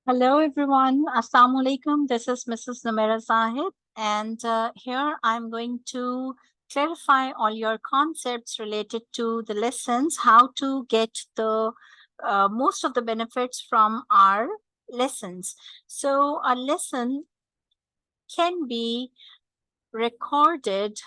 Hello everyone, Assalamu alaikum. This is Mrs. Numaira Zahid, and here I'm going to clarify all your concepts related to the lessons, how to get the most of the benefits from our lessons. So a lesson can be recorded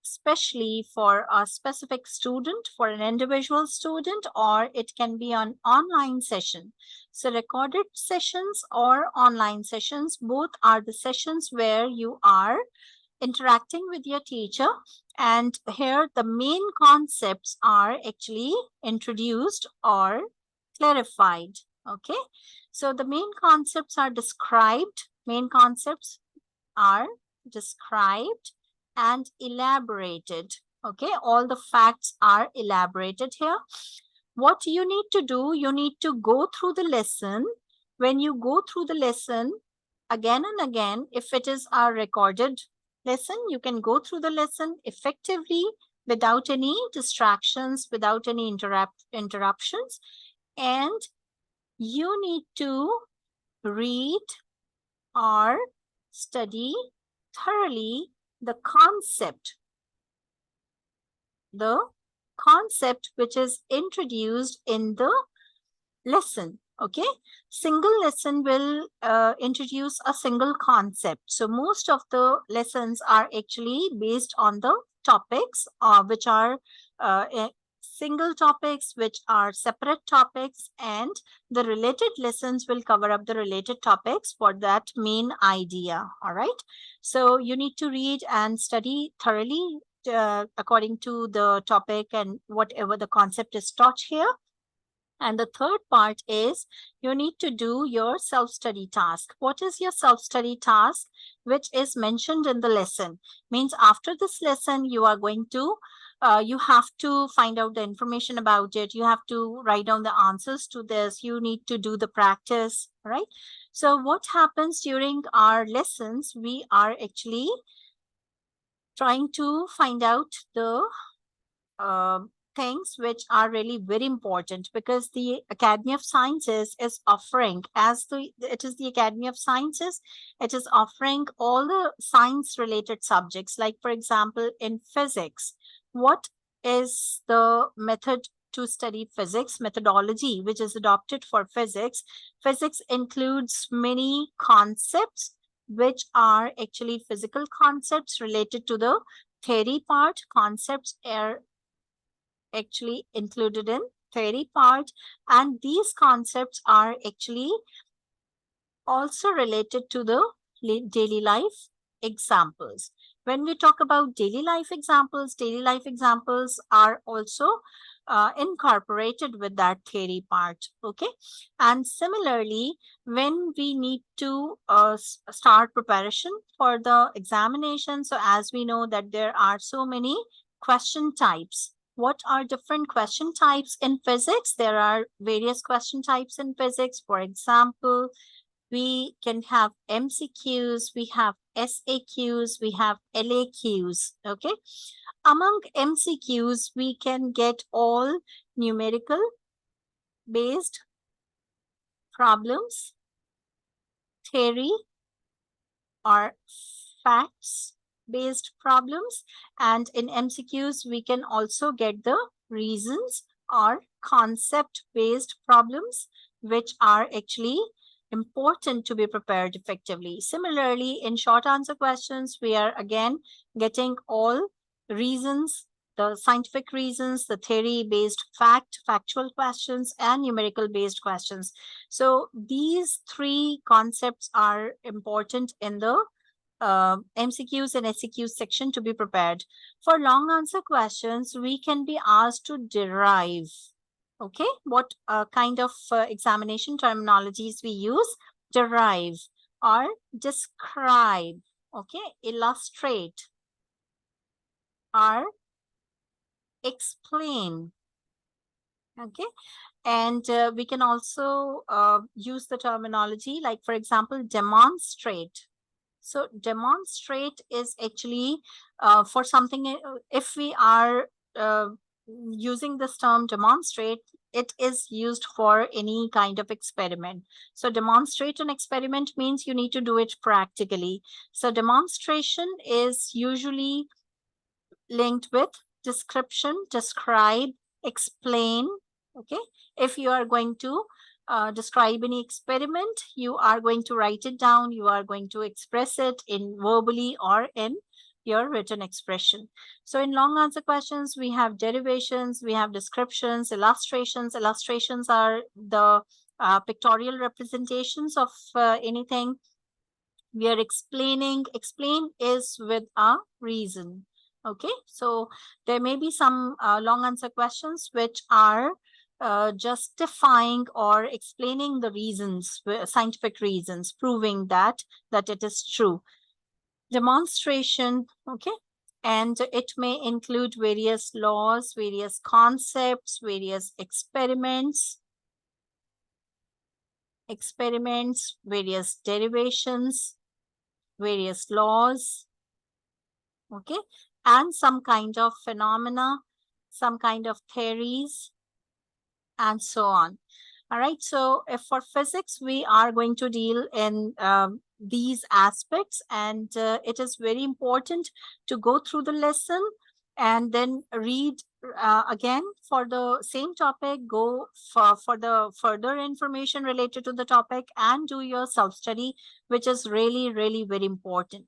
especially for a specific student, for an individual student, or it can be an online session. So recorded sessions or online sessions, both are the sessions where you are interacting with your teacher. And here the main concepts are actually introduced or clarified. Okay. So the main concepts are described and elaborated. Okay, all the facts are elaborated here. What you need to do, you need to go through the lesson. When you go through the lesson again and again, if it is a recorded lesson, you can go through the lesson effectively without any distractions, without any interruptions. And you need to read or study thoroughly the concept which is introduced in the lesson. Okay, single lesson will introduce a single concept. So most of the lessons are actually based on the topics which are single topics, which are separate topics, and the related lessons will cover up the related topics for that main idea. All right, so you need to read and study thoroughly according to the topic and whatever the concept is taught here. And the third part is you need to do your self-study task. What is your self-study task? Which is mentioned in the lesson. Means after this lesson, you are going to, you have to find out the information about it. You have to write down the answers to this. You need to do the practice, right? So what happens during our lessons, we are actually trying to find out the things which are really very important, because the Academy of Sciences is offering, it is the Academy of Sciences, it is offering all the science related subjects. Like for example, in physics, what is the method to study physics, methodology which is adopted for physics? Physics includes many concepts which are actually physical concepts related to the theory part. Concepts are actually included in theory part, and these concepts are actually also related to the daily life examples. When we talk about daily life examples are also incorporated with that theory part. Okay, and similarly, when we need to start preparation for the examination, so as we know that there are so many question types. What are different question types in physics? There are various question types in physics. For example, we can have MCQs, we have SAQs, we have LAQs. Okay. Among MCQs, we can get all numerical based problems, theory or facts based problems. And in MCQs, we can also get the reasons or concept based problems, which are actually important to be prepared effectively. Similarly, in short answer questions, we are again getting all reasons, the scientific reasons, the theory based factual questions, and numerical based questions. So these three concepts are important in the MCQs and SCQs section to be prepared. For long answer questions, we can be asked to derive. Okay, what kind of examination terminologies we use? Derive or describe. Okay, illustrate or explain. Okay, and we can also use the terminology like, for example, demonstrate. So demonstrate is actually for something, if we are using this term demonstrate, it is used for any kind of experiment. So demonstrate an experiment means you need to do it practically. So demonstration is usually linked with description, describe, explain. Okay. If you are going to describe any experiment, you are going to write it down, you are going to express it in verbally or in your written expression. So in long answer questions, we have derivations, we have descriptions, illustrations. Illustrations are the pictorial representations of anything. We are explaining. Explain is with a reason. Okay, so there may be some long answer questions which are justifying or explaining the reasons, scientific reasons, proving that it is true. Demonstration, okay, and it may include various laws, various concepts, various experiments, various derivations, various laws, okay, and some kind of phenomena, some kind of theories, and so on. All right, so if for physics, we are going to deal in these aspects, and it is very important to go through the lesson and then read again for the same topic, go for the further information related to the topic, and do your self-study, which is really, really very important.